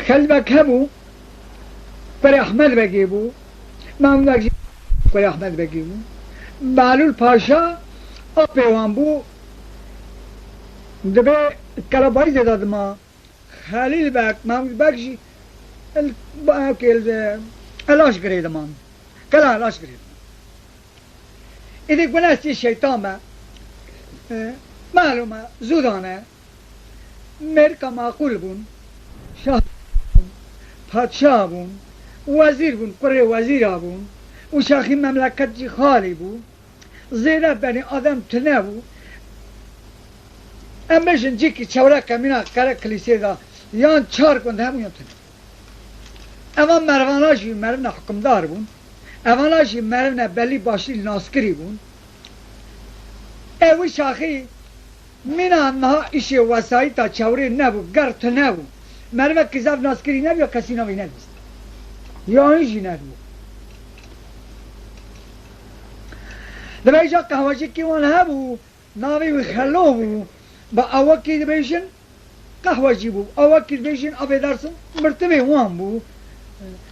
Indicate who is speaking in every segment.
Speaker 1: خلبك هبو پر احمد بگیبو محمود اکشی پر احمد بگیبو معلول پاشا پیوان بو دبی کلابایی داد ما خلیل بک محمود بکشی الاش گرید من کلا الاش گرید ایدی گناستی شیطان با معلومه زودانه مرکا معقول بون شاه بون پادشاه بون وزیر بون قره وزیر بون و شاخی مملکت جی خالی بون زیده بنی آدم تنه بون امشن جی که چوره کمینا کره کلیسه دا یان چار کنده همون یان تنه اما مرواناشی مرون حکمدار بون اواناشی مرون بلی باشی ناسکری بون اوی شاخی من آنها ایش وسایی تا چوری نبو گرت نبو مرمه کذاب ناسکری نبو یا کسی نبی نبیست یا اینجی نبو دبا ایجا قهوشی که وان هبو ناوی و خلو بو با اوکی دبیشن قهوشی بو اوکی دبیشن آبی درسن مرتبه وان بو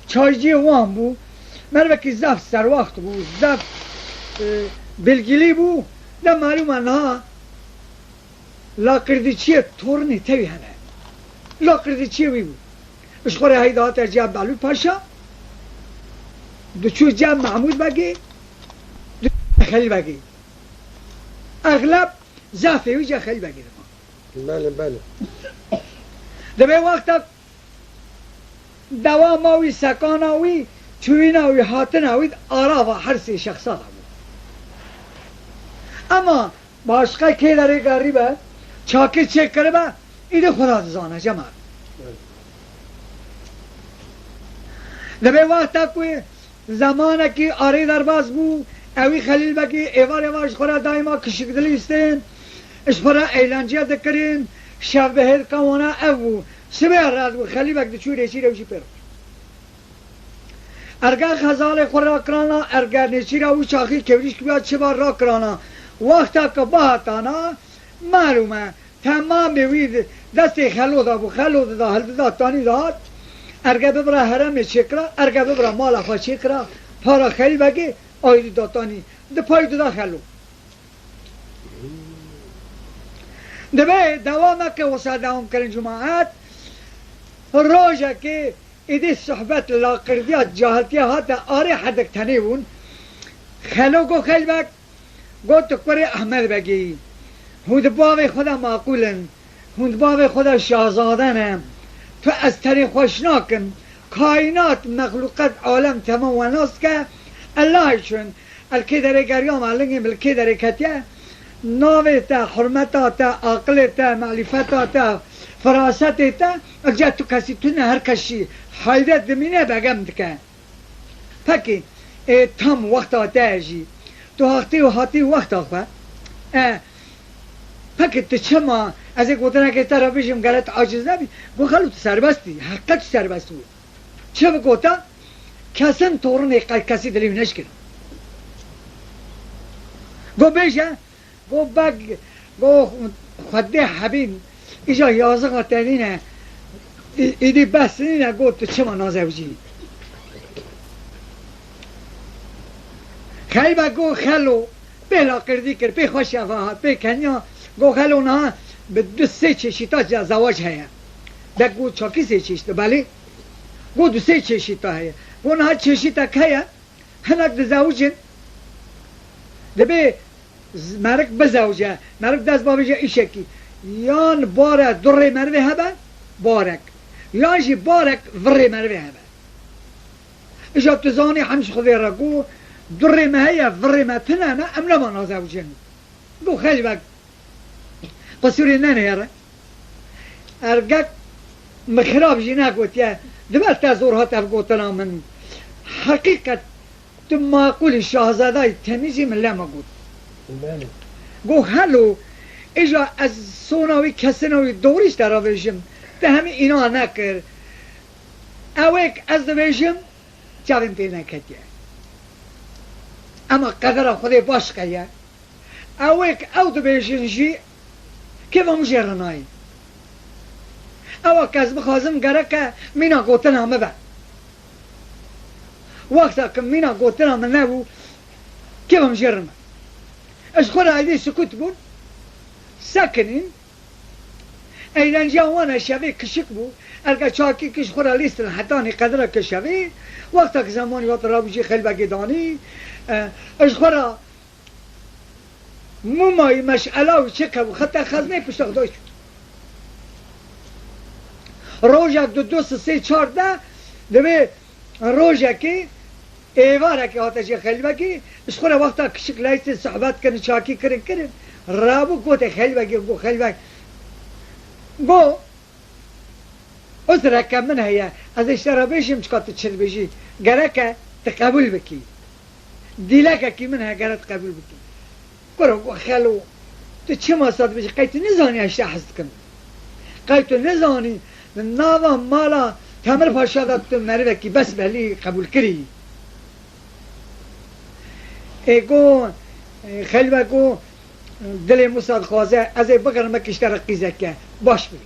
Speaker 1: چایجی وان بو مرمه که زف سر وقت بو زف بلگیلی بو ده معلوم آنها لاقردیچیه تورنی تاوی هنه لاقردیچیه وی بود اشخوره هیدهات جاب معلول پاشا دو چو جاب محمود بگی دو خلیل بگی اغلب زفه وی جا خلیل بگی
Speaker 2: بله بله
Speaker 1: دبه وقتا دواماوی سکاناوی چویناوی حاطناوی آراوا هر سی شخصا بود اما باشقه که داره گریبه چاکه چک کرده با ایده خدا دزانه جمع دبه وقتا کوئی زمانه که آره در باز بو اوی خلیل بگی ایوار ایوارش خورا دایما کشکدلی استین اش خورا ایلانجیه دکرین شب بهر کوانا او سبه راد بو خلیل بگی چوی ریچی روشی پر ارگا خزال خورا کرانا ارگا نیچی رو چاکی کوریش که بیاد چه بار را کرانا وقتا که باهتانا معلومه تمام بوید دستی خلو دا بو خلو دا حل دا تانی داد ارگا ببرا حرم چکرا ارگا ببرا مالا خواه چکرا پارا خیلی بگی آیدی دا تانی دا پای دا خلو دبه دوامه که وسا دوام کرن جماعت روژه که ایدی صحبت لاقردیات جاهلتیات آره حدک تنی بون خلو گو خیلی بگ گو تو کره احمد بگی هود باب خدا معقولن هود باب خدا شاهزادنم تو از تری خوشناکن کائنات مخلوقات عالم تمام و ناس که الله چون الکی در گریام علنگی بلکی در کتیه ناوی تا حرمتا تا عقل تا معرفتا تا فراست تا اگه تو کسی تو نه هر کشی حیدت دمینه بگم دکن پکی تم وقت آتا جی تو هاتی و هاتی وقت آخوا پکی تو چما از یک گوتنه که تا را بیشم گلت عاجز نبی گو خلو تو سربستی حقیقت سربست بود چه بگوتا کسن تورن کسی دلیو نشکن گو بیشه گو بگ گو خده حبین ایجا یازقا تنینه ایدی بس نینه گو تو چما نازوجی خیلی با گو خلو بلا کردی کرد بی خوش افاهات بی کنیا گو خلو نه به دو سه چشیتا زواج هیا ده گو چاکی سه چشیتا بله گو دو سه چشیتا هیا گو نه چشیتا که هیا هنک ده زوجن ده بی مرک بزوجه مرک دست بابیجه ایشکی یان باره در مروه هبه بارک یانشی بارک ور مروه هبه ایشا تزانی همش خودی را گو در مهیه ور متنه نه ام لما نازوجن گو خیلی بک قصوری نه نیاره ارگک مخراب جی نگوتیه دمت تزورها تفگوتنا من حقیقت تو معقول شاهزادای تمیزی من لما گوت گو هلو ایجا از سوناوی کسناوی دوریش در بشم ده همین اینا نکر اوک از بشم چاویم پی نکتیه اما قدر خودی باش قیه اوک او دو بشنشی که با مجرنایی اما کس بخوازم گره که مینا گوتن همه با وقتا که مینا گوتن همه نبو که بمجرمه اش خود عیدی سکوت بود سکنین ایلنجا وانا شبه کشک بود الگه چاکی کش خود لیستن حتانی قدره کشوی وقتا که زمانی وقت رابجی خیلی بگیدانی اش خود مومای مشعله و چکه و خطا خزنه پشتاق داشت روژک دو سه چارده دوی روژکی ایواره که آتشی خیلی بگی اش خود وقتا کشک لیست صحبت کنه چاکی کرن رابو گوته خیلی بگی گو خیلی بگی گو از رکم من هیا از اشترا بیشیم چکات چل بیشی گره که تقبول بکی دیلکه که من ها گره تقبول بکی گرو گو خلو تو چه ماساد بیشی قیتو نزانی اشتا حسد کن قیتو نزانی ناوا مالا تمر پاشادت تو مری بکی بس بلی قبول کری ایگو خیلی بگو دل موساد خوازه از بگرم بکشتر قیزه که باش ببین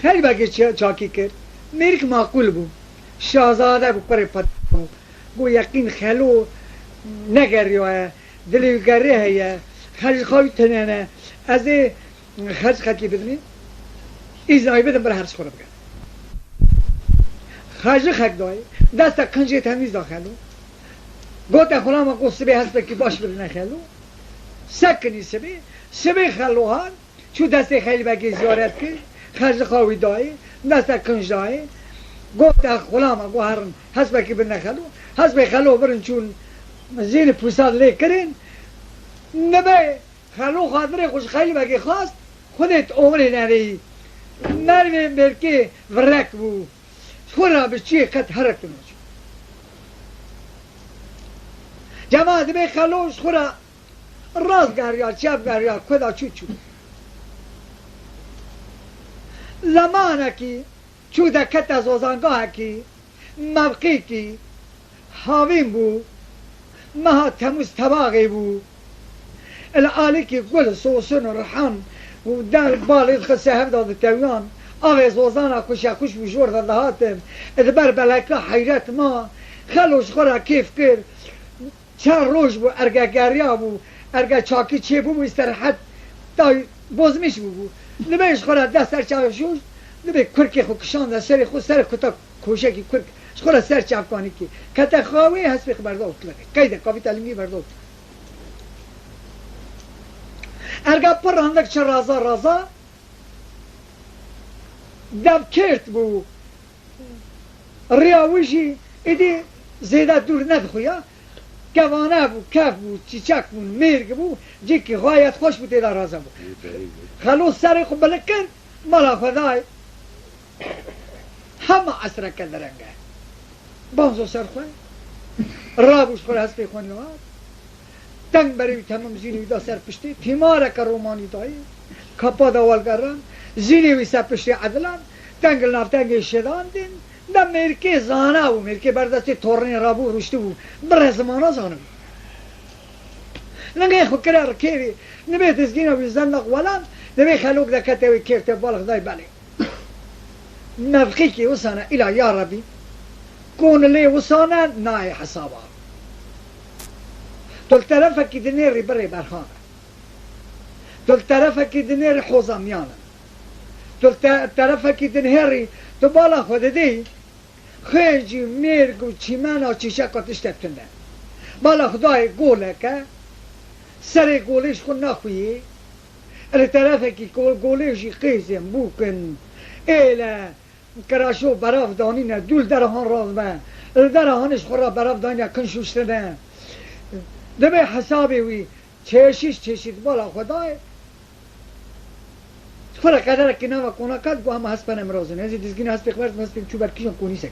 Speaker 1: خیلی بگه چاکی کرد میرک معقول بود شازاده بود پر پت بود گو یقین خلو نگریوه دلی گره هیه خرج خواهی تنینه از خرج خطی بدنی ایزنایی بدن برای هرش خورا بگن خرج خک دایی دست کنجه تمیز داخلو گوته خلا ما گو سبه هست بکی باش بدنه خلو سکنی سبه خلوهان چو دست خیلی بگی زیارت کرد خرج خواهی دایی دست کنج دایی گوته خلا ما گو هرن هست بکی بدنه خلو هست بکی خلو برن چون زیر پوساد لی کرن نبه خلو خاطره خوش خیلی بگی خواست خودت عمری نری نروی مرکی ورک بو خورا بچی قد حرک نوچ جماعت به خلوش خورا راست گریا چپ گریا کدا چو زمانه کی چو دکت از وزنگاه کی موقعی کی حاویم بو مها تموز طباقی بو العالی که گل سوسن و رحان و در بالید خسته هفته تاویان آغاز وزانا خوش بجور داده هاتم ادبر بلکه حیرت ما خلوش خورا کیف کرد چند روز بو ارگه گریا بو ارگه چاکی چه بو استراحت تا بزمیش بو نمیش خورا دست سر چاو شوش نمی کرکی خو کشان ده سر خود سر کتا کوشه کی کرک خورا سر چاو کانی کی کتا خواهی هست بخ برده اطلقه قیده کافی تعلیمی برده اطلقه ارگه پر رندک چه رازا دب کرد بو ریاوشی ایدی زیده دور ندخویا گوانه بو کف بو چیچک بو مرگ بو جیکی غایت خوش بو دیده رازه بو خلوص سری خو بلکن مالا خدای همه عصره کدرنگه بانزو سر خواه رابوش خور هست بخوانی ها تنگ بری تمام زینوی دا سر پشتی تیماره که رومانی دایی کپا دوالگران زینوی سر پشتی عدلان تنگل نفتنگ شدان دین دا مرکه زانه و مرکه بردستی تورنی رابو روشتی بو بره زمانه زانه بو لنگه خو کرا رکیوی نبه تزگینه بی زندق ولن نبه خلوک دا کتوی کرته بالغ دای بله نفقی که وسانه الى یا ربی کون لی وسانه نای حسابه تل طرفه که دنیری بره برخانه تل طرفه که دنیری خوزامیانه تل طرفه که دنیری تو بالا خود دی خیجی مرگ و چیمن و چیشک و تشتب کنده بالا خدای گوله که سر گولش خود نخویی ال طرفه که گولشی قیزم بوکن ایله کراشو براف دانینه دول درهان رازمه درهانش خورا براف دانینه کنشوشتنه دبه حسابی وی چشید بالا خدای خورا قدر که نوا کونا کد گو همه هسپن امرازه نزی دزگین هسپ خبرت هسپ چو برکیشن کونی سکن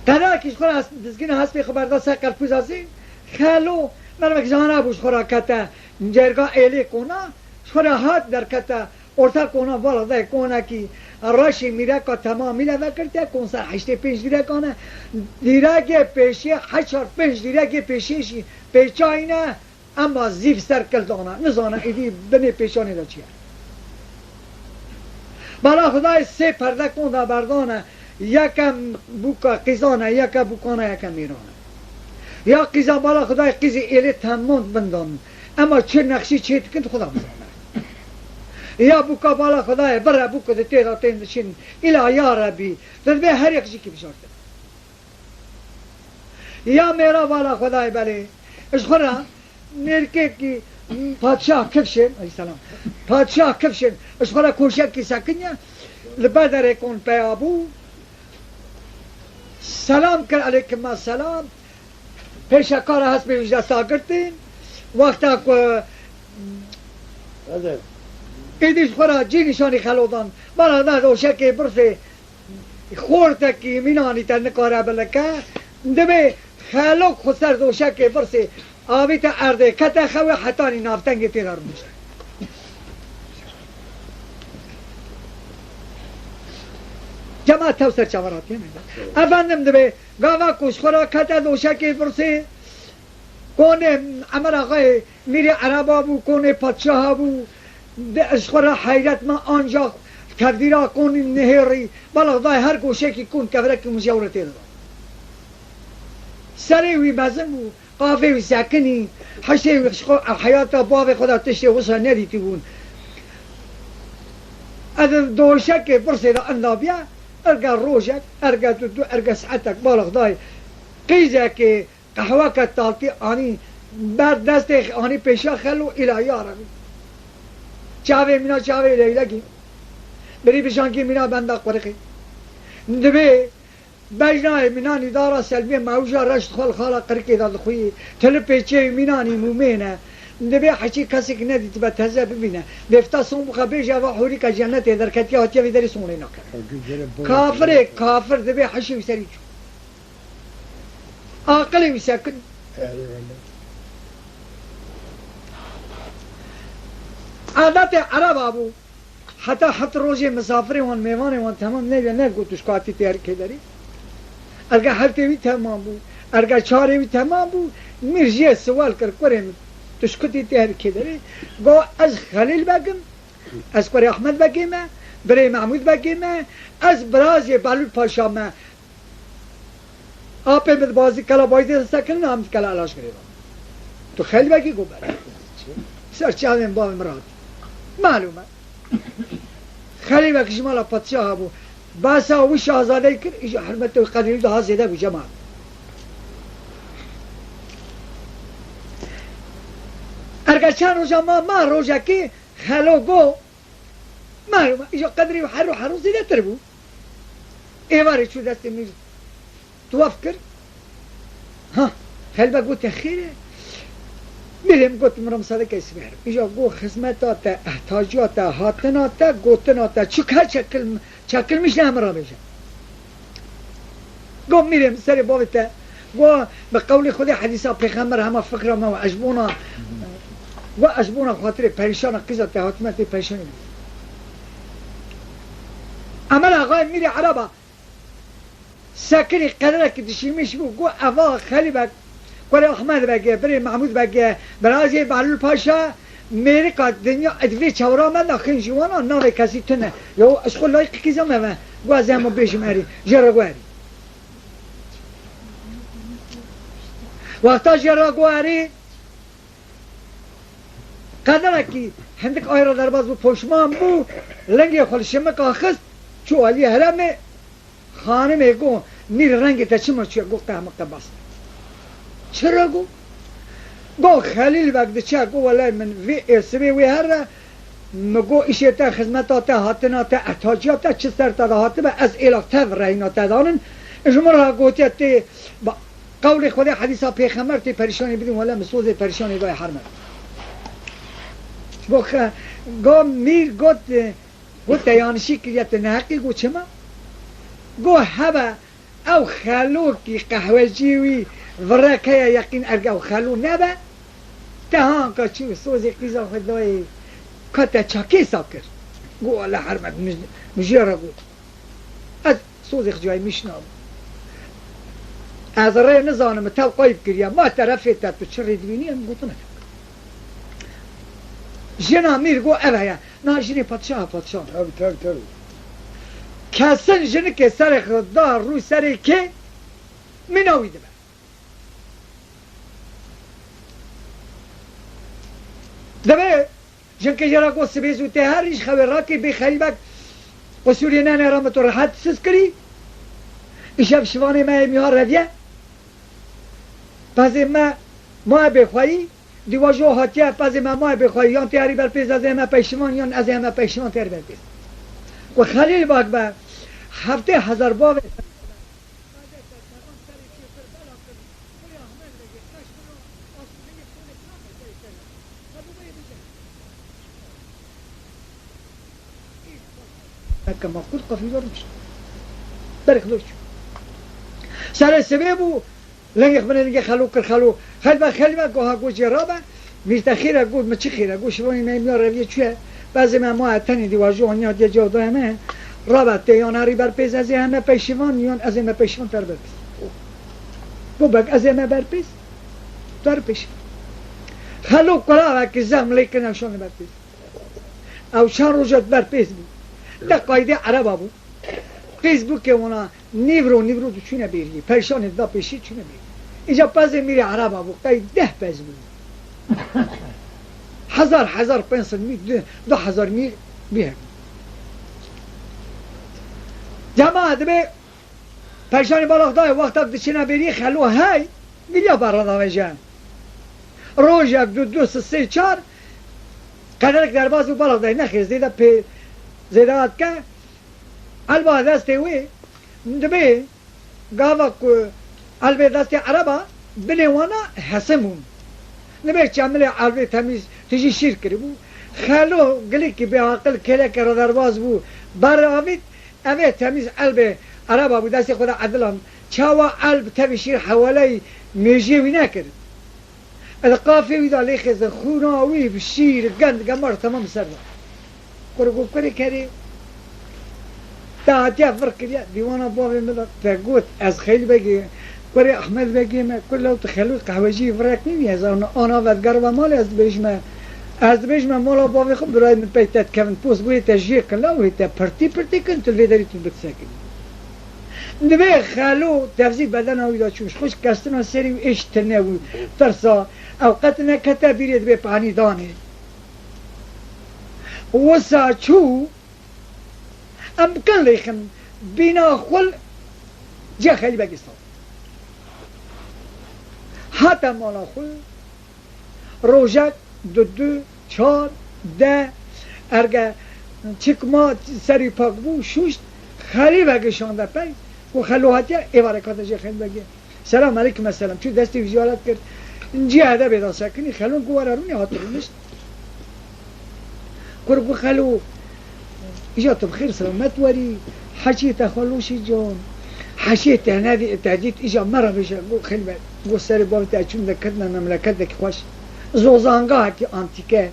Speaker 1: قدر کش خورا دزگین هسپ خبرده سکر پوزازی خلو مرمک زانه بوش خورا کتا جرگاه ایلی کونا خورا هات در کتا ارتا کونا بالا ده کونا کی راشی میره که تمام میره وکرده کن سر 85 دیره کنه دیره گه پیشی 85 دیره گه پیشیشی پیچای نه اما زیف سر کل دانا نزانا ایدی بنی پیشانی دا چیه بلا خدای سه پرده کن دا بردانه یکم بوکا قیزانه یکم بوکانه یکم میرانه یا قیزا بالا خدای قیزی ایلی تماند بندان اما چه نقشی چه کند خدا بزانه یا بوکا بالا خدای بره بوکا ده تیغا تین دشین الا یا ربی در هر یک جی که بشارده یا میرا بالا خدای بله اش خورا نرکه کی پادشاه کفشن علیه السلام پادشاه کفشن اش خورا کوشک کی سکنیا لبادر کن پیابو سلام کر علیکم السلام پیش کار هست به وجه ساگرتین وقتا که ایدیش خورا جی نشانی خلودان بالا دا دوشک برسه خورده کی مینانی تا نکاره بلکه دبی خلوق خود سر دوشک برسه آبی تا ارده کتا خواه حتانی نافتنگی تیرار میشه جماعت تو سر چوراتی میده افندم دبی گاوا کش خورا کتا دوشک برسه کونه عمر آقای میری عربا بو کونه پادشاه بو اشخورا حیرت ما آنجا کردیرا کن نهری بالا دای هر گوشه که کن کفرک مجاورتی داد سری وی بزن بو قافه وی سکنی حشی وی حیاتا باب خدا تشتی وصا ندیتی بون از دوشک برسی دا اندابیا ارگا روشک ارگا دو ارگا ساعتک بالا دای قیزه که قهوه که تالتی آنی بعد دست آنی پیشا خلو الهی آرمی چاوه مینا چاوه لیلگی بری بشان که مینا بنده قرقی دبی بجنای منانی دارا سلمی موجا رشت خال خالا قرقی داد خویی تل پیچه منانی مومینه دبی حچی کسی که ندید با تزه ببینه دفتا سون بخوا بیجا و حوری که جنت در کتی آتیا وی داری سونه نکره کافر کافر دبی حشی وی سری چو عاقلی وی سکن عادت عرب آبو حتی روزی مسافری وان میوانی وان تمام نبیا نگو تشکاتی تیار که داری ارگا حلتی وی تمام بو ارگا چاری وی تمام بو مرجی سوال کریم تشکاتی تیار که داری گو از خلیل بگم از قری احمد بگیم بری محمود بگیم از برازی بلول پاشا ما آپه مد بازی کلا بایدی سکن نام کلا علاش کردم تو خیلی بگی گو برای سرچاویم با مراد معلومه خیلی وقتی شمالا پادشاه بو باسا وش آزاده کر ایجا حرمت و قدری ده زیده بو جماعت ارگا چند روزا ما روزا که خلو گو معلومه ایجا قدری و حرو زیده تر بو ایواری چو دستی میز توف کر ها خیلی بگو تخیره میریم گوت مرم صدق اسمیر ایجا گو خدمتات احتاجات هاتنات گوتنات چکر چکل میشه همراه بشه گو میریم سر بابتا گو به قول خود حدیثا پیغمبر همه فکر ما و عجبونا خاطر پریشان قیزت حاتمت پریشانی عمل آقای میری عربا سکنی قدره که دشیمیش بو گو اوا خیلی بک قری احمد بگه بری محمود بگه برازی بلول پاشا میری که دنیا ادوی چورا من داخل جوانا ناوی کسی تنه یا اشخول لایق کیزم همه گو از همه بیشم هری جرگو هری وقتا جرگو هری قدره که هندک آیرا در باز بو پشمان بو لنگی خلشمه که خست چو علی هرمه خانه گو نیر رنگی تا چمه چو گو قهمه بست چرا گو؟ گو خلیل وقت چه گو والله من وی اسمی وی هر مگو ایشه تا خدمتا تا هاتنا تا احتاجیات تا چه سر تا هاتبه از ایلاق تا رهینا تا دانن شما را گوتیت تی با قول خود حدیثا پیغمبر تی پریشانی بدیم والله مسوز پریشانی گوی حرمت گو میر گوت یانشی کریت نحقی گو چه ما؟ گو هبه او خلوکی قهوه جیوی ورکه یقین ارگو خلو نبه تهان که چی سوزی قیزا خدای کتا چاکی ساکر گو الله حرمت مجیره گو از سوزی خجای میشنام از رای نزانم تا قایب کریم ما طرفی تا تو چه ریدوینی هم گوتو نکن جنا میر گو اوه نه جنی پادشاه
Speaker 2: تابی
Speaker 1: کسن جنی که سر خدا رو سر که مناویده با دبه جن که جرا گو سبیزو ته هر ایش خبر را که بخیل بک قصوری نه رحمت و راحت سز کری ایشب شوانه ما میها رویه پس ما بخواهی دیواجو هاتیه پس ما بخواهی یان تیاری بر پیز از ما پیشمان یان از ما پیشمان تیاری بر پیز و خلیل باک با هفته 1000 باوه كما قلت قفيل الرشد بارك الله سر السبب لن يخبرني لقى خلو خلبا قوها قو جرابا ميرتا خيرا قو ما خيرا قو شبوني ما يميار روية شوية بعضي ما تاني دي واجو هنيا دي جو دائما رابط تيان هاري بار بيز ازي همه پیشوان يان ازي ما پیشوان تر بار بيز قو بك ازي ما بار بيز تر پیش خلو قرابا كزام ليكن اوشان بار بيز او شان روجت بار بيز بي ده قاعده عربا بود فیسبوک اونا نیورو چونه بیری پریشان دا پیشی چونه بیری اینجا پس میره عربا بود قاعده 10 پس بود 1500 می 2000 می بیه جماعت به پریشانی بالاخدای وقتا چونه بیری خلو های بیا برادر جان روز یک دو سه چهار قدرک در باز بالاخدای نخیز دیده پی زیادت که البته دسته وی دبی گاوا کو البته دسته عربا بلیوانا حسمون نبی چامل البته تمیز تیجی شیر کری بو خالو گلی کی به عقل کله کرا درواز بو براوید اوه تمیز البته عربا بو دسته خدا عدلان چاوا الب تبشیر حوالی میجی وی نکرد القافی وی دالی خز خوناوی بشیر گند گمار تمام سر کرو کری کری تا فرق كده ديوانا بابي ملا تقول از خيل بقي كوري احمد بقي ما كله تخلو قهوجي فرقني يا زانا انا ودقرب مال از بيجما مالا بابي خب براي من بيتات كفن بوس بوي تجيك كلا وهي برتي كنت الفيدري تبتساكن نبي خالو تفزيك بدنا ويدا تشوش خوش كاستنا سري وايش تناوي ترسا اوقاتنا كتابيري دبي باني داني وسا شو امكان ليخن بينا خل جا خلي باكستان حتى مالا خل روجك دو چار ده ارگه چکما سری پاک بو شوشت خلی باکشان ده پی و خلوهاتی ایوارکات جا خلی باگه سلام علیکم السلام چون دستی ویزیارت کرد جی هده بیدا سکنی خلون گواره رونی هاترونشت کرگو خلو إجابة بخير سلامات وري حشيت خلوشي جون حشيت هنادي تعديت إجا مرة بيجا قو خلبا قو ساري بابا تاعشون ذكرنا مملكتك خوش زوزانقا هكي أنتيكا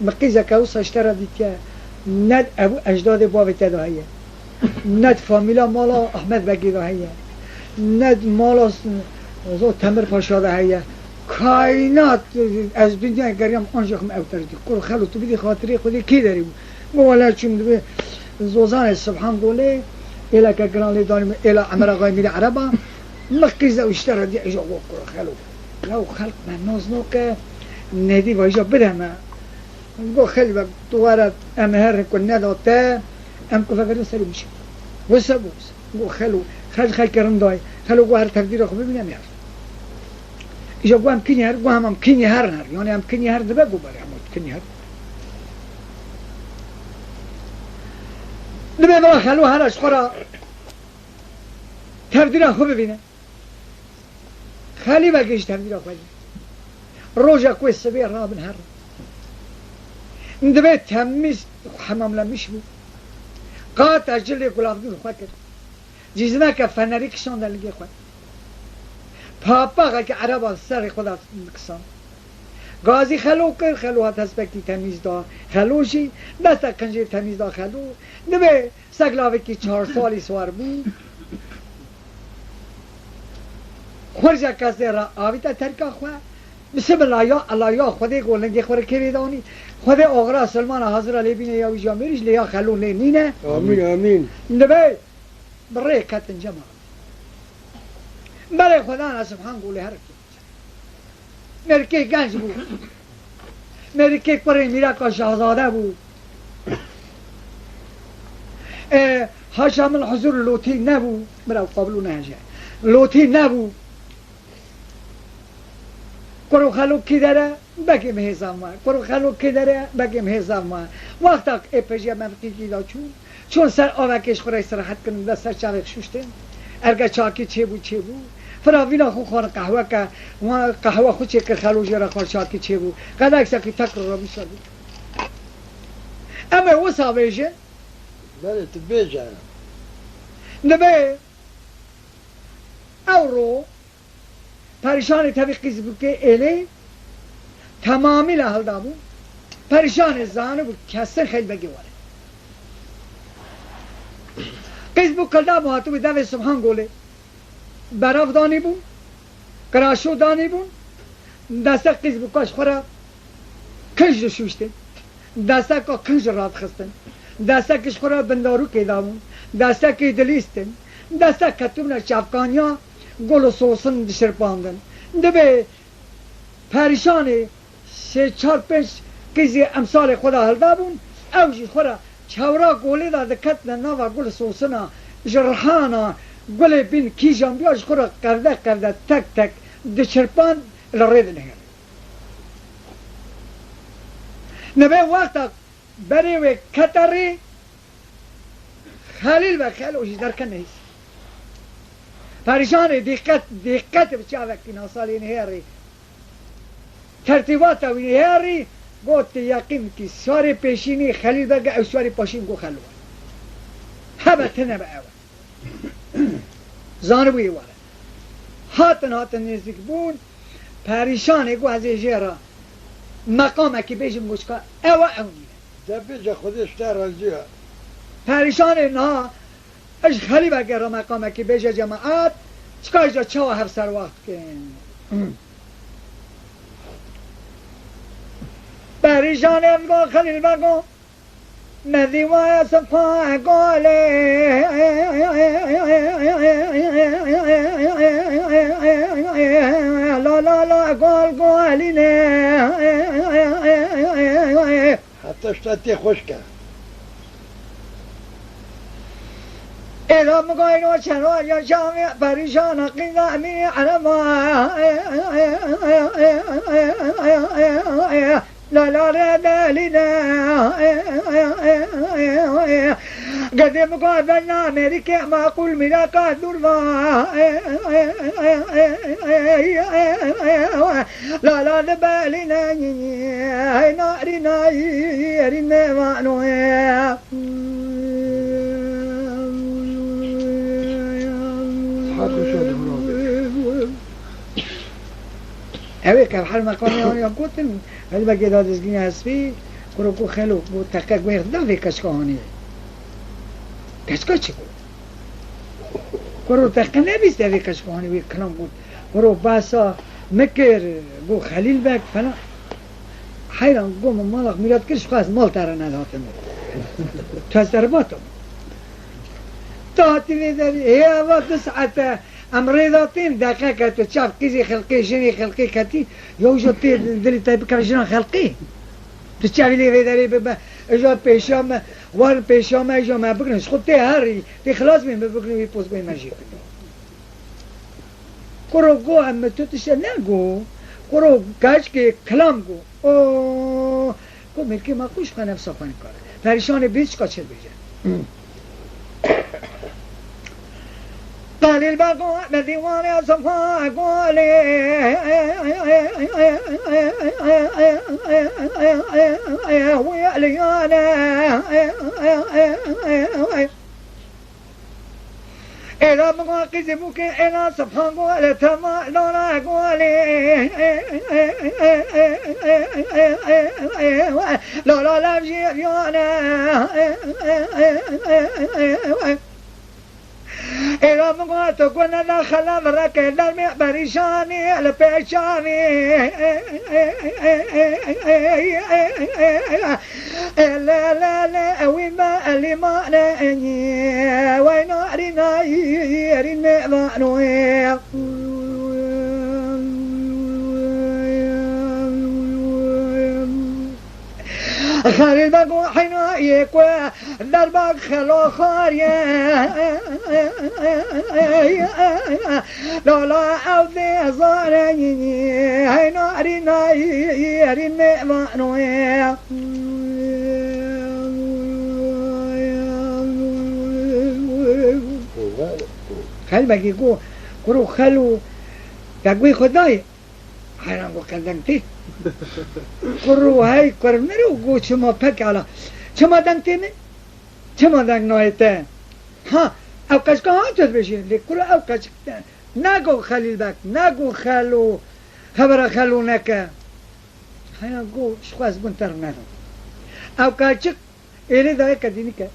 Speaker 1: مقيزة كاوسا اشترى ديتيا ند أبو أجداد بابا تاعدو هيا ند فاميلا مالا أحمد بقيدو هيا ند مالا زو تمر پاشا ده هيا كائنات از دنیا گریم آنجاهم اوتر دی کل خلو تو بدی خاطری خودی کی داری ولا چون دبی زوزان سبحان دوله الى كجران دارم الى عمر غاي ميل عربا مقيزه واشترى دي اجا وقر خلو لو خلق من نوزنوك ندي واجا بدما نقول خلي دواره امهر كنا دوتا ام كفاكر سري مش وسبوس نقول خل كرم داي خلو قهر تقدير خو ببینم یار إذا قام كني هر قام كني هر يعني هم كني هر دبقوا بري عمود كني هر نبي ما خلوه هرش خورا تبديل خوب ببینه خالی بگیش تبدیل خوب روزا کوی سبی رابن هر ندبي تمیز حمام لمیش بود قات اجلی گلاب دون خواه کرد جیزنه که فنری کشان دلگی خواه پاپا که عربا سر خدا نکسان گازی خلو کر خلو ها تسبکتی تمیز دا خلوشی دستا کنجیر تمیز دا خلو نبه سگلاوه که 4 سالی سوار بود خورجا کسی را آویتا ترکا خواه بسم الله یا الله یا خودی گولنگی خوره کری دانی خود آقرا سلمان حاضر علی بینه یا ویجا میریش لیا خلون لینینه
Speaker 2: آمین آمین
Speaker 1: نبی بره کتن جمع برای خدا نه سبحان گوله هر کی مرکه گنج بود مرکه پره میرا کا شاهزاده بود هاشم الحضور لوتی نبود مرا قابلو نهجه لوتی نبود کرو خلو کی داره بگیم هزام کرو خلو کی داره بگیم هزام وقتا اپجی منطقی گیدا چون سر آوکش خورای استراحت کنیم دست سر چاوک شوشتن ارگا چاکی چه بود فراوینا خو خور قهوه که قهوه خو چه که خلو جرا خور چاکی چه بود قدک سکی تکر رو بیشتر بود اما وسا بیشه
Speaker 2: بله تو بیجه
Speaker 1: نبه او رو پریشان طبیقی بود که اله تمامی لحل دابون پریشان زانه بود کسر خیلی بگی واره قیز بود کلده محاتو دوی سبحان گوله براف دانی بود کراشو دانی بود دسته قیز بود کاش خورا کنج رو شوشتن دسته که کنج راد خستن دسته کش خورا بندارو که دامون دسته که دلیستن دسته کتوبنا چافکانیا گل و سوسن دشرپاندن دبه پریشان سه چار پنج قیزی امثال خدا هلده بون اوجی خورا چورا گوله داده کتن نوا گل سوسنا جرحانا گل بین کیجان بیاش خورا کرده تک تک دشرپان لرید نهر نبه وقتا بری و کتری خلیل و خیل اوشی درکن نیست پریشان دقت بچه وقتی ناسالی نهاری ترتیبات وی نهاری گوت یقین کی سوار پیشینی خلیل بگه او سوار پاشین گو خلوه حبت نبه اول زانبوی واره هاتن نزدیک بون پریشان گو از ایجه مقام که بیشم گوشکا او
Speaker 2: ده بیجه خودش در رازیه
Speaker 1: پریشان نه اش خلی بگه مقام که بیجه جماعت چکای جا چه و هفت سر وقت کن پریشان افگا خلیل بگو ندیوه صفا گاله لا گالینه
Speaker 2: حتی شتاتی خوش کرد
Speaker 1: اینا مگاین و چرا یا جامع پریشان قیدامی علما لا ردالنا قدم قابلنا أمريكا ما قول ملاقات دربا لا نبالنا نارنا يرنا معنوها اوه که حال مقامی آنیا گوتن ولی بگه دادزگینی هستی کرو کو خلو بو تکک ویخ دل وی کشکا آنیه کشکا چی بود؟ کرو تکک نبیست وی کشکا آنی وی کلام بود کرو باسا مکر گو خلیل بک فلا حیران گو مالق میراد کرش خواست مال تره نداتن تو از در باتم تاتی ویداری هیا و 2 ساعت امريضاتين دقيقة تشاف كيزي خلقي جني خلقي كتي يوجد دلي تايب كرجنا خلقي تشاف لي في داري بابا اجا بيشام وان بيشام اجا ما بكنش خدتي هاري تي خلاص من بكني يبوس بين ماجيك كرو جو ام تتش نغو كرو كاش كي كلام جو او کو ملكي ما خوش خانه صفان کار پریشان بیچ کا چه بيجه قال البقاء بديوان يا صفا قولي ويا ليانا إلى مواقز بك إلى صفا قولي تما لولا قولي لولا لبجي فيانا ایرا مگو تو کنه داخل ورکه در می پریشانی لپیشانی لا لا لا وين ما اللي ما ناني وين ارينا يرين ما نوي خالد بقو حنا يكوا دربك خلو خاريا لا لا او ذي زارني هنا ارينا يرين ما نوي خل بگی گو کرو خلو بگوی خدای حیران گو کندنگتی کرو های کرمرو گو چما پک علا چما دنگتی نه چما دنگ نایته ها او کچ که ها چود بشین لیکرو او کچ نگو خلیل بک نگو خلو خبر خلو نکه حیران گو شخواز بونتر ندم او کچک ایره داره کدینی که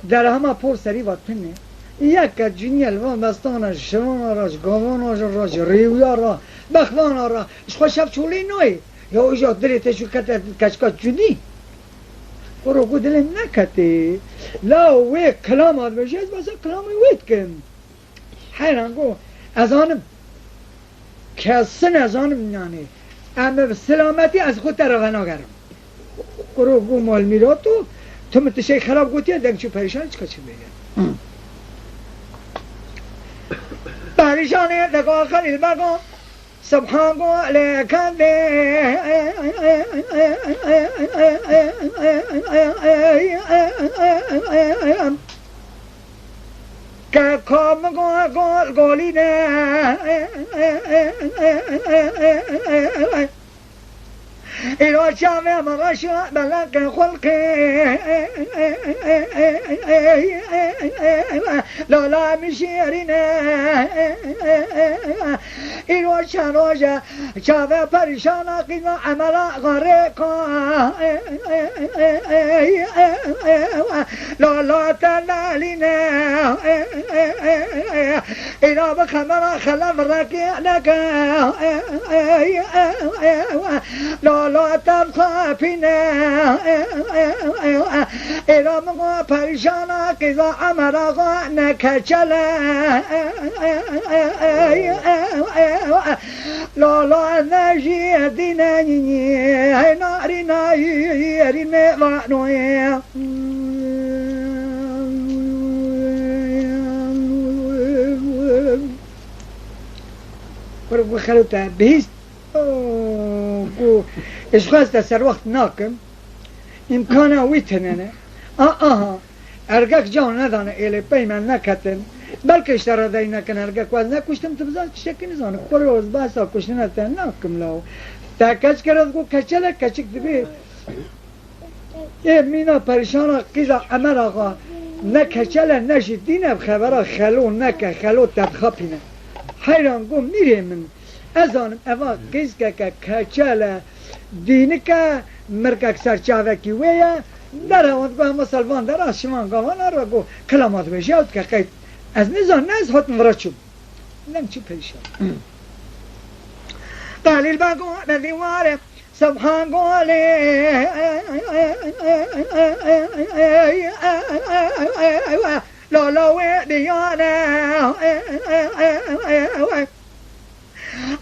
Speaker 1: در همه پر سری وقت پنه یک جنی الوان بستان شوان راج گاوان راج ریویا را بخوان را خوش شب چولی نوی یا اوجا دلیت شو کت کچکات جنی کرو کو دل نکتی لا وی کلام آد بشه بس کلامی وید کن حیران گو از آنم کسن از آنم یعنی اما سلامتی از خود در غنا گرم کرو گو مال میراتو تو متشی خراب گوتی دنگ چو پریشان چکا چه بگه پریشانی دقا خلیل بگو سبحان گو لیکن دی که کام گو گولی نه ایرا شامه مغشو بلک خلقی لالا میشیرینه ایرا شنوجه شامه پریشانا قیمه عملا غره کن لالا تلالینه ایرا بخمرا خلف رکیعنکه لا تبقى فينا إذا مغا پریشانا كذا عمرا نكچلا لا نجي دينا نارنا يرنا وانويا ورب خلوتا بيست کو اشخاص سر وقت ناکم امکانه ویتننه ارگک جان ندانه ایلی پیمن نکتن بلکه اشترا دایی نکن ارگک واز نکشتم تو بزن چشکی نزانه پر روز بحثا کشتن نتن ناکم لاو تا کچ کرد گو کچله کچک دبی مینا پریشانا قیزا عمر آقا نکچله نشید دینه بخبرا خلو نکه خلو تبخاپینه حیران گو میره من ازانم اوا قیز که کچله دینه که مرکک سرچاوه کی ویا در هوند گو همه سلوان در آشمان گاوان رو گو کلامات بشید که قید از نزان نز هات مرچوب نم چی پریشان قلیل بگو ندیواره سبحان قولي لا لا وديانا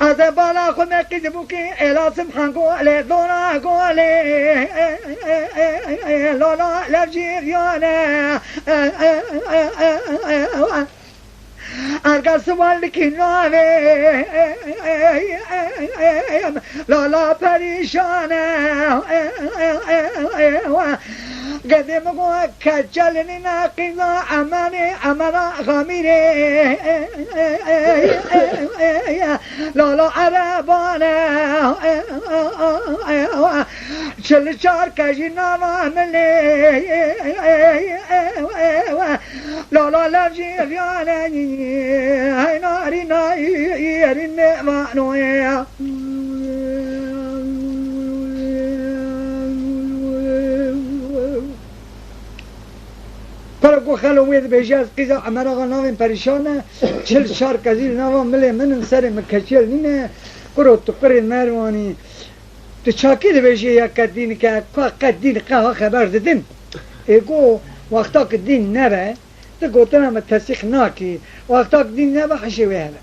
Speaker 1: أتبالا خنا كذبوكي إلى سبحان قولي دونا قولي لا لا لفجيريانا أرجع سوال كنافي لا لا پریشانه قدم گو کجلنی ناقیزا امنا غمیره لا لا عربانه چل چار کجی نواملی لا لا لفجیریانه هاي ناري ناري نوانويا پر گو خلو وید بیجی از قیزا عمر آقا ناوین پریشانه 44 کزیل ناوان ملی منن سر مکچل نینه کرو تو قرین مروانی تو چاکی ده بیجی یک قدین که قدین قهوه خبر دادن ایگو وقتا که دین نره تو گوتنا ما تصیق ناکی وقتا که دین نره حشی ویهنه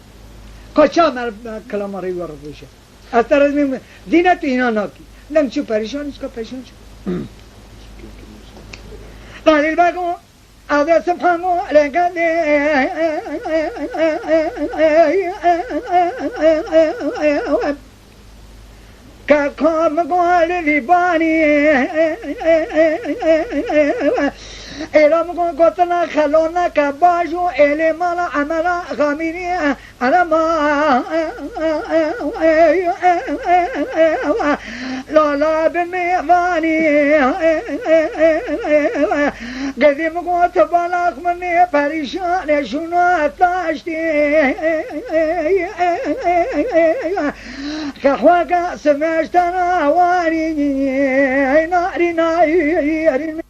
Speaker 1: کچا مر کلام ری ورد بشه از طرز میم دینه تو اینا ناکی لم چو پریشانش که پریشان شو قلیل بگو هذا سبحانه لقد كم قال لي باني إلى مقول قتنا خلونا كباجو إلى مالا عملا غاميني أنا ما لا بميواني قديم قلت بلاغ مني پریشان شنو تاشتي كحواك سمعتنا واني ناري ناري